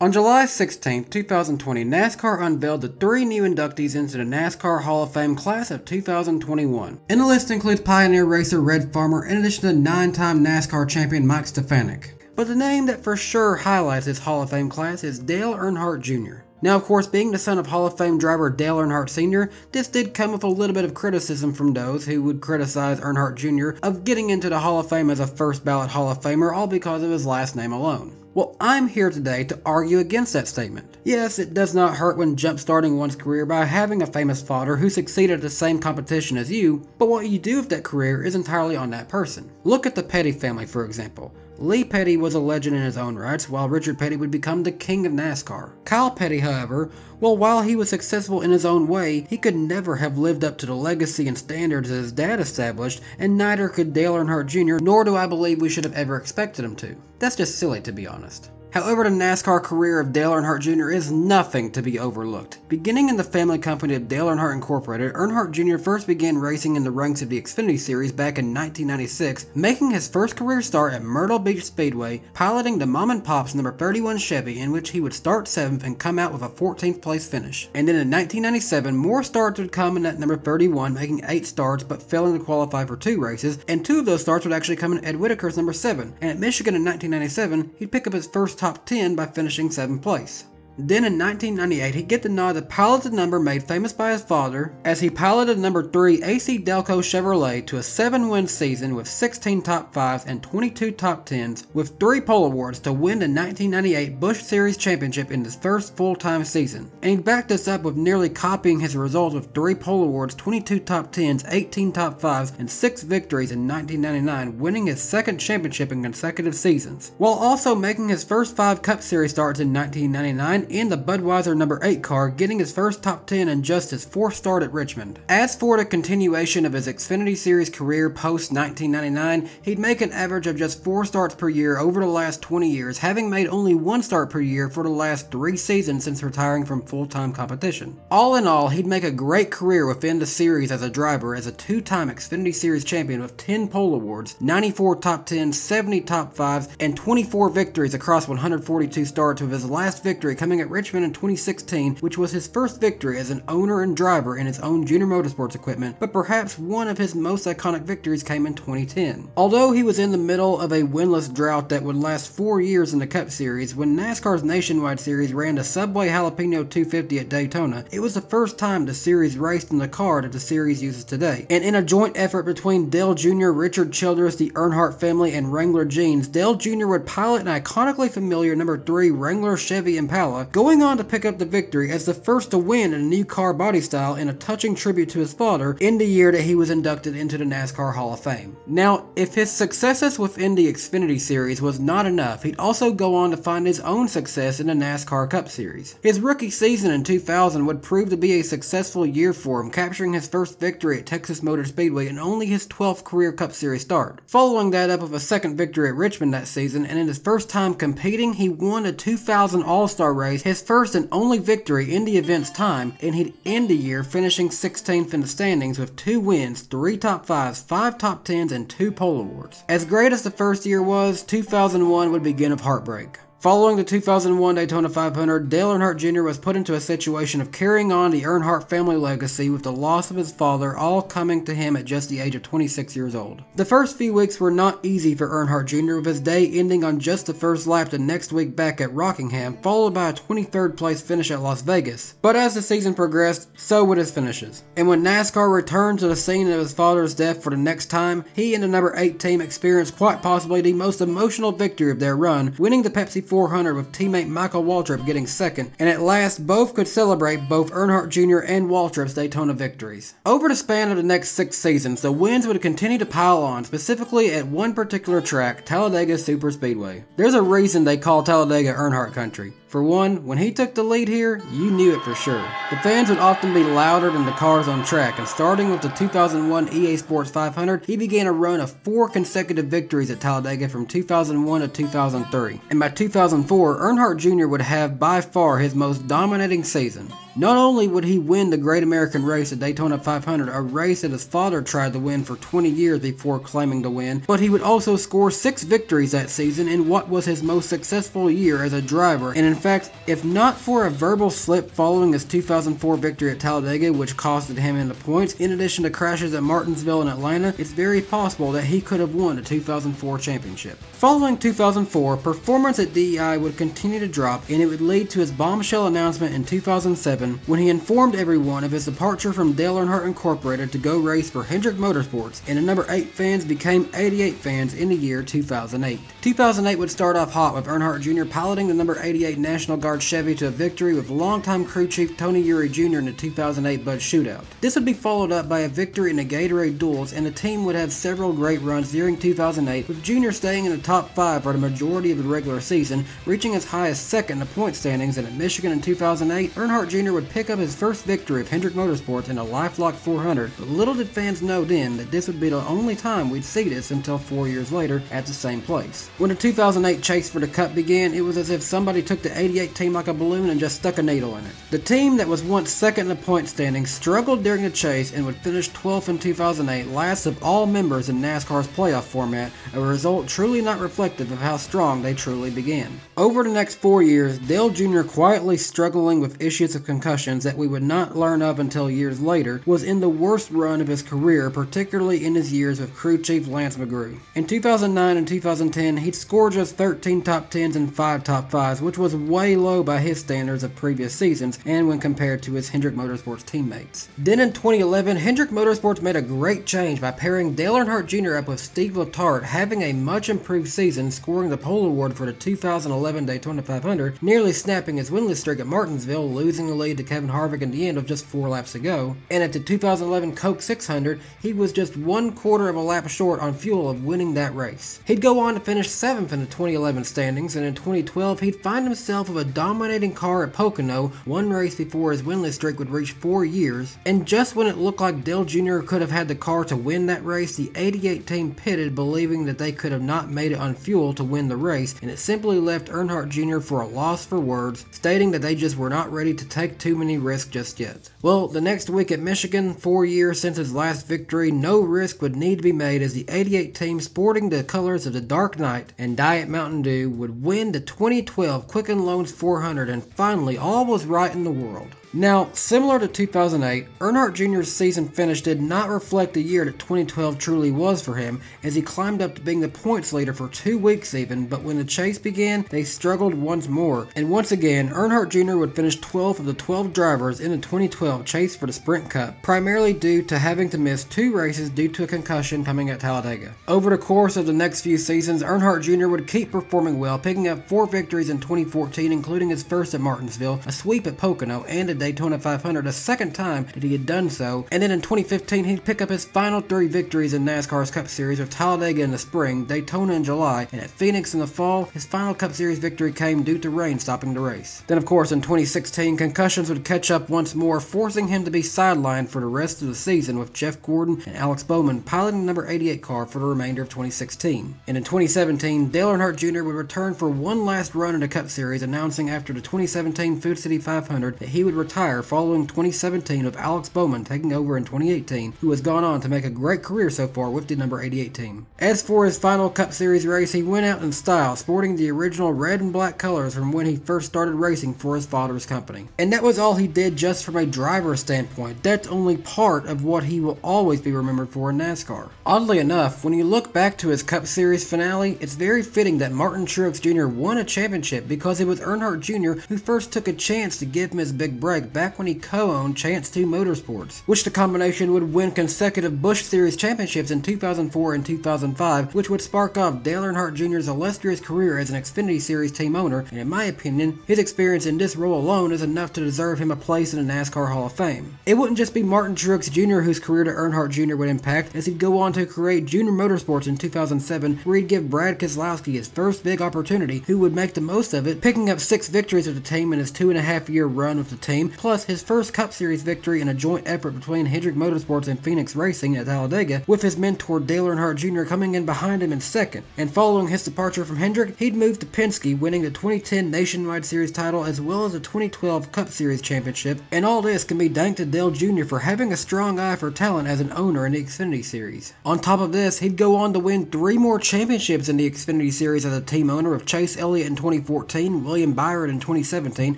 On July 16, 2020, NASCAR unveiled the 3 new inductees into the NASCAR Hall of Fame class of 2021. And the list includes pioneer racer Red Farmer in addition to 9-time NASCAR champion Mike Stefanik. But the name that for sure highlights this Hall of Fame class is Dale Earnhardt Jr. Now, of course, being the son of Hall of Fame driver Dale Earnhardt Sr., this did come with a little bit of criticism from those who would criticize Earnhardt Jr. of getting into the Hall of Fame as a first ballot Hall of Famer all because of his last name alone. Well, I'm here today to argue against that statement. Yes, it does not hurt when jump-starting one's career by having a famous father who succeeded at the same competition as you, but what you do with that career is entirely on that person. Look at the Petty family, for example. Lee Petty was a legend in his own rights, while Richard Petty would become the king of NASCAR. Kyle Petty, however, well, while he was successful in his own way, he could never have lived up to the legacy and standards that his dad established, and neither could Dale Earnhardt Jr., nor do I believe we should have ever expected him to. That's just silly, to be honest. However, the NASCAR career of Dale Earnhardt Jr. is nothing to be overlooked. Beginning in the family company of Dale Earnhardt Incorporated, Earnhardt Jr. first began racing in the ranks of the Xfinity Series back in 1996, making his first career start at Myrtle Beach Speedway, piloting the Mom and Pop's number 31 Chevy, in which he would start 7th and come out with a 14th place finish. And then in 1997, more starts would come in at number 31, making 8 starts but failing to qualify for 2 races, and 2 of those starts would actually come in Ed Whitaker's number 7, and at Michigan in 1997, he'd pick up his first top 10 by finishing 7th place. Then in 1998, he'd get the nod to pilot the number made famous by his father as he piloted number 3 AC Delco Chevrolet to a 7-win season with 16 top 5s and 22 top 10s with 3 pole awards to win the 1998 Busch Series Championship in his first full-time season. And he backed this up with nearly copying his results with 3 pole awards, 22 top 10s, 18 top 5s, and 6 victories in 1999, winning his 2nd championship in consecutive seasons, while also making his first 5 Cup Series starts in 1999 in the Budweiser number 8 car, getting his first top 10 and just his 4th start at Richmond. As for the continuation of his Xfinity Series career post 1999, he'd make an average of just 4 starts per year over the last 20 years, having made only 1 start per year for the last 3 seasons since retiring from full-time competition. All in all, he'd make a great career within the series as a driver, as a 2-time Xfinity Series champion with 10 pole awards, 94 top 10s, 70 top 5s, and 24 victories across 142 starts, with his last victory coming at Richmond in 2016, which was his first victory as an owner and driver in his own junior motorsports equipment, but perhaps one of his most iconic victories came in 2010. Although he was in the middle of a winless drought that would last 4 years in the Cup Series, when NASCAR's Nationwide Series ran the Subway Jalapeno 250 at Daytona, it was the first time the series raced in the car that the series uses today. And in a joint effort between Dale Jr., Richard Childress, the Earnhardt family, and Wrangler Jeans, Dale Jr. would pilot an iconically familiar number 3 Wrangler Chevy Impala, going on to pick up the victory as the first to win in a new car body style, in a touching tribute to his father in the year that he was inducted into the NASCAR Hall of Fame. Now, if his successes within the Xfinity Series was not enough, he'd also go on to find his own success in the NASCAR Cup Series. His rookie season in 2000 would prove to be a successful year for him, capturing his first victory at Texas Motor Speedway and only his 12th career Cup Series start. Following that up with a 2nd victory at Richmond that season, and in his first time competing, he won a 2000 All-Star race, his first and only victory in the event's time, and he'd end the year finishing 16th in the standings with 2 wins, 3 top 5s, 5 top 10s, and 2 pole awards. As great as the first year was, 2001 would begin of heartbreak. Following the 2001 Daytona 500, Dale Earnhardt Jr. was put into a situation of carrying on the Earnhardt family legacy, with the loss of his father all coming to him at just the age of 26 years old. The first few weeks were not easy for Earnhardt Jr., with his day ending on just the first lap the next week back at Rockingham, followed by a 23rd place finish at Las Vegas. But as the season progressed, so would his finishes. And when NASCAR returned to the scene of his father's death for the next time, he and the number 8 team experienced quite possibly the most emotional victory of their run, winning the Pepsi 400 with teammate Michael Waltrip getting 2nd, and at last both could celebrate both Earnhardt Jr. and Waltrip's Daytona victories. Over the span of the next 6 seasons, the wins would continue to pile on, specifically at one particular track, Talladega Superspeedway. There's a reason they call Talladega Earnhardt Country. For one, when he took the lead here, you knew it for sure. The fans would often be louder than the cars on track, and starting with the 2001 EA Sports 500, he began a run of 4 consecutive victories at Talladega from 2001 to 2003. And by 2004, Earnhardt Jr. would have by far his most dominating season. Not only would he win the Great American Race at Daytona 500, a race that his father tried to win for 20 years before claiming to win, but he would also score 6 victories that season in what was his most successful year as a driver. And in fact, if not for a verbal slip following his 2004 victory at Talladega, which costed him in the points, in addition to crashes at Martinsville and Atlanta, it's very possible that he could have won the 2004 championship. Following 2004, performance at DEI would continue to drop, and it would lead to his bombshell announcement in 2007 when he informed everyone of his departure from Dale Earnhardt Incorporated to go race for Hendrick Motorsports, and the number 8 fans became 88 fans in the year 2008. 2008 would start off hot with Earnhardt Jr. piloting the number 88 National Guard Chevy to a victory with longtime crew chief Tony Eury Jr. in the 2008 Bud Shootout. This would be followed up by a victory in the Gatorade Duels, and the team would have several great runs during 2008, with Jr. staying in the top 5 for the majority of the regular season, reaching as high as second in the point standings. And at Michigan in 2008, Earnhardt Jr. would pick up his first victory of Hendrick Motorsports in a LifeLock 400, but little did fans know then that this would be the only time we'd see this until 4 years later at the same place. When the 2008 chase for the Cup began, it was as if somebody took the 88 team like a balloon and just stuck a needle in it. The team that was once second in the point standings struggled during the chase and would finish 12th in 2008, last of all members in NASCAR's playoff format, a result truly not reflective of how strong they truly began. Over the next 4 years, Dale Jr., quietly struggling with issues of concussions that we would not learn of until years later, was in the worst run of his career, particularly in his years with crew chief Lance McGrew. In 2009 and 2010, he'd scored just 13 top 10s and 5 top 5s, which was way low by his standards of previous seasons and when compared to his Hendrick Motorsports teammates. Then in 2011, Hendrick Motorsports made a great change by pairing Dale Earnhardt Jr. up with Steve Letarte, having a much improved season, scoring the pole award for the 2011 Daytona 500, nearly snapping his winless streak at Martinsville, losing the lead to Kevin Harvick in the end with just 4 laps to go. And at the 2011 Coke 600, he was just 1/4 of a lap short on fuel of winning that race. He'd go on to finish 7th in the 2011 standings, and in 2012 he'd find himself with a dominating car at Pocono, one race before his winless streak would reach 4 years. And just when it looked like Dale Jr. could have had the car to win that race, the 88 team pitted, believing that they could have not made it on fuel to win the race, and it simply left Earnhardt Jr. for a loss for words, stating that they just were not ready to take too many risks just yet. Well, the next week at Michigan, 4 years since his last victory, no risk would need to be made as the 88 team, sporting the colors of the Dark Knight and Diet Mountain Dew, would win the 2012 Quicken Loans 400, and finally all was right in the world. Now, similar to 2008, Earnhardt Jr.'s season finish did not reflect the year that 2012 truly was for him, as he climbed up to being the points leader for 2 weeks even, but when the chase began, they struggled once more, and once again, Earnhardt Jr. would finish 12th of the 12 drivers in the 2012 chase for the Sprint Cup, primarily due to having to miss 2 races due to a concussion coming at Talladega. Over the course of the next few seasons, Earnhardt Jr. would keep performing well, picking up 4 victories in 2014, including his first at Martinsville, a sweep at Pocono, and a Daytona 500, a second time that he had done so, and then in 2015 he'd pick up his final 3 victories in NASCAR's Cup Series, with Talladega in the spring, Daytona in July, and at Phoenix in the fall. His final Cup Series victory came due to rain stopping the race. Then of course in 2016, concussions would catch up once more, forcing him to be sidelined for the rest of the season, with Jeff Gordon and Alex Bowman piloting the number 88 car for the remainder of 2016. And in 2017, Dale Earnhardt Jr. would return for one last run in the Cup Series, announcing after the 2017 Food City 500 that he would retire following 2017, with Alex Bowman taking over in 2018, who has gone on to make a great career so far with the number 88 team. As for his final Cup Series race, he went out in style, sporting the original red and black colors from when he first started racing for his father's company. And that was all he did just from a driver's standpoint. That's only part of what he will always be remembered for in NASCAR. Oddly enough, when you look back to his Cup Series finale, it's very fitting that Martin Truex Jr. won a championship, because it was Earnhardt Jr. who first took a chance to give him his big break back when he co-owned Chance 2 Motorsports, which the combination would win consecutive Busch Series championships in 2004 and 2005, which would spark off Dale Earnhardt Jr.'s illustrious career as an Xfinity Series team owner, and in my opinion, his experience in this role alone is enough to deserve him a place in the NASCAR Hall of Fame. It wouldn't just be Martin Truex Jr. whose career to Earnhardt Jr. would impact, as he'd go on to create Junior Motorsports in 2007, where he'd give Brad Keselowski his first big opportunity, who would make the most of it, picking up 6 victories with the team in his 2.5-year run with the team, Fame, plus his first Cup Series victory in a joint effort between Hendrick Motorsports and Phoenix Racing at Talladega, with his mentor Dale Earnhardt Jr. coming in behind him in second. And following his departure from Hendrick, he'd moved to Penske, winning the 2010 Nationwide Series title as well as the 2012 Cup Series championship. And all this can be thanked to Dale Jr. for having a strong eye for talent as an owner in the Xfinity Series. On top of this, he'd go on to win 3 more championships in the Xfinity Series as a team owner, with Chase Elliott in 2014, William Byron in 2017,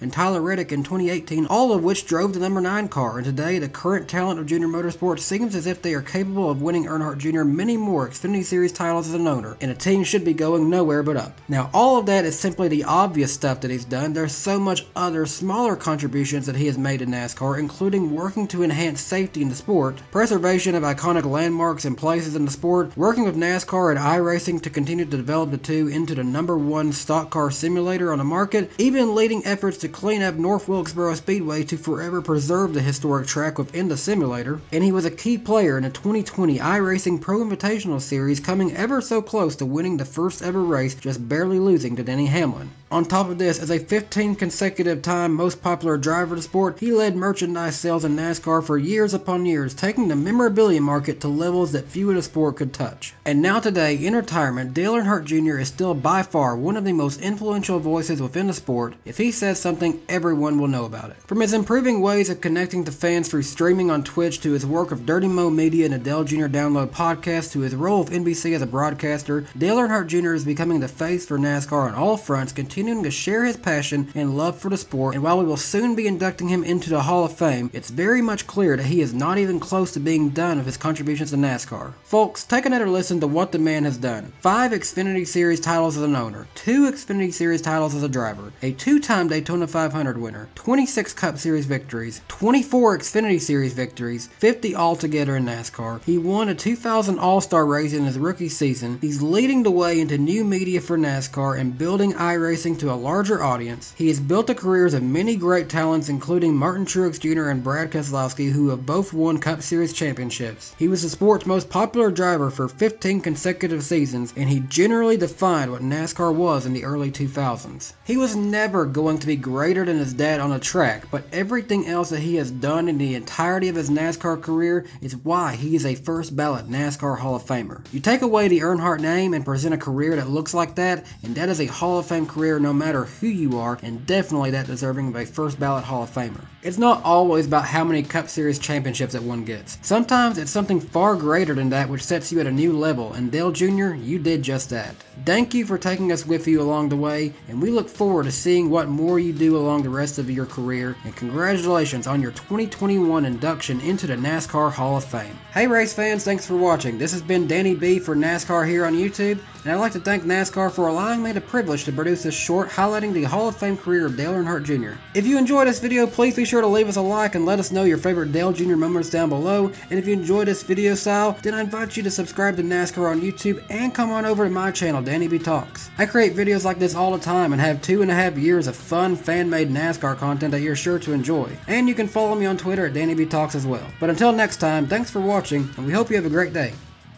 and Tyler Reddick in 2018, all of which drove the number 9 car. And today, the current talent of Junior Motorsports seems as if they are capable of winning Earnhardt Jr. many more Xfinity Series titles as an owner, and a team should be going nowhere but up. Now, all of that is simply the obvious stuff that he's done. There's so much other smaller contributions that he has made to NASCAR, including working to enhance safety in the sport, preservation of iconic landmarks and places in the sport, working with NASCAR and iRacing to continue to develop the two into the #1 stock car simulator on the market, even leading efforts to clean up North Wilkesboro Speedway to forever preserve the historic track within the simulator, and he was a key player in the 2020 iRacing Pro Invitational Series, coming ever so close to winning the first ever race, just barely losing to Denny Hamlin. On top of this, as a 15 consecutive time most popular driver of the sport, he led merchandise sales in NASCAR for years upon years, taking the memorabilia market to levels that few in the sport could touch. And now today, in retirement, Dale Earnhardt Jr. is still by far one of the most influential voices within the sport. If he says something, everyone will know about it. From his improving ways of connecting to fans through streaming on Twitch, to his work of Dirty Mo Media and the Dale Jr. Download podcast, to his role of NBC as a broadcaster, Dale Earnhardt Jr. is becoming the face for NASCAR on all fronts, continuing to share his passion and love for the sport. And while we will soon be inducting him into the Hall of Fame, it's very much clear that he is not even close to being done with his contributions to NASCAR. Folks, take another listen to what the man has done. 5 Xfinity Series titles as an owner, 2 Xfinity Series titles as a driver, a 2-time Daytona 500 winner, 26 Cup Series victories, 24 Xfinity Series victories, 50 altogether in NASCAR. He won a 2000 All-Star race in his rookie season. He's leading the way into new media for NASCAR and building iRacing to a larger audience. He has built the careers of many great talents, including Martin Truex Jr. and Brad Keselowski, who have both won Cup Series championships. He was the sport's most popular driver for 15 consecutive seasons, and he generally defined what NASCAR was in the early 2000s. He was never going to be greater than his dad on the track, but everything else that he has done in the entirety of his NASCAR career is why he is a first ballot NASCAR Hall of Famer. You take away the Earnhardt name and present a career that looks like that, and that is a Hall of Fame career no matter who you are, and definitely that deserving of a first ballot Hall of Famer. It's not always about how many Cup Series championships that one gets. Sometimes it's something far greater than that which sets you at a new level, and Dale Jr., you did just that. Thank you for taking us with you along the way, and we look forward to seeing what more you do along the rest of your career, and congratulations on your 2021 induction into the NASCAR Hall of Fame. Hey race fans, thanks for watching. This has been Danny B for NASCAR here on YouTube, and I'd like to thank NASCAR for allowing me the privilege to produce this short highlighting the Hall of Fame career of Dale Earnhardt Jr. If you enjoyed this video, please be sure to leave us a like and let us know your favorite Dale Jr. moments down below. And if you enjoyed this video style, then I invite you to subscribe to NASCAR on YouTube and come on over to my channel, DannyBTalks. I create videos like this all the time and have 2.5 years of fun fan-made NASCAR content that you're sure to enjoy. And you can follow me on Twitter at DannyBTalks as well. But until next time, thanks for watching, and we hope you have a great day.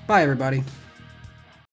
Bye everybody.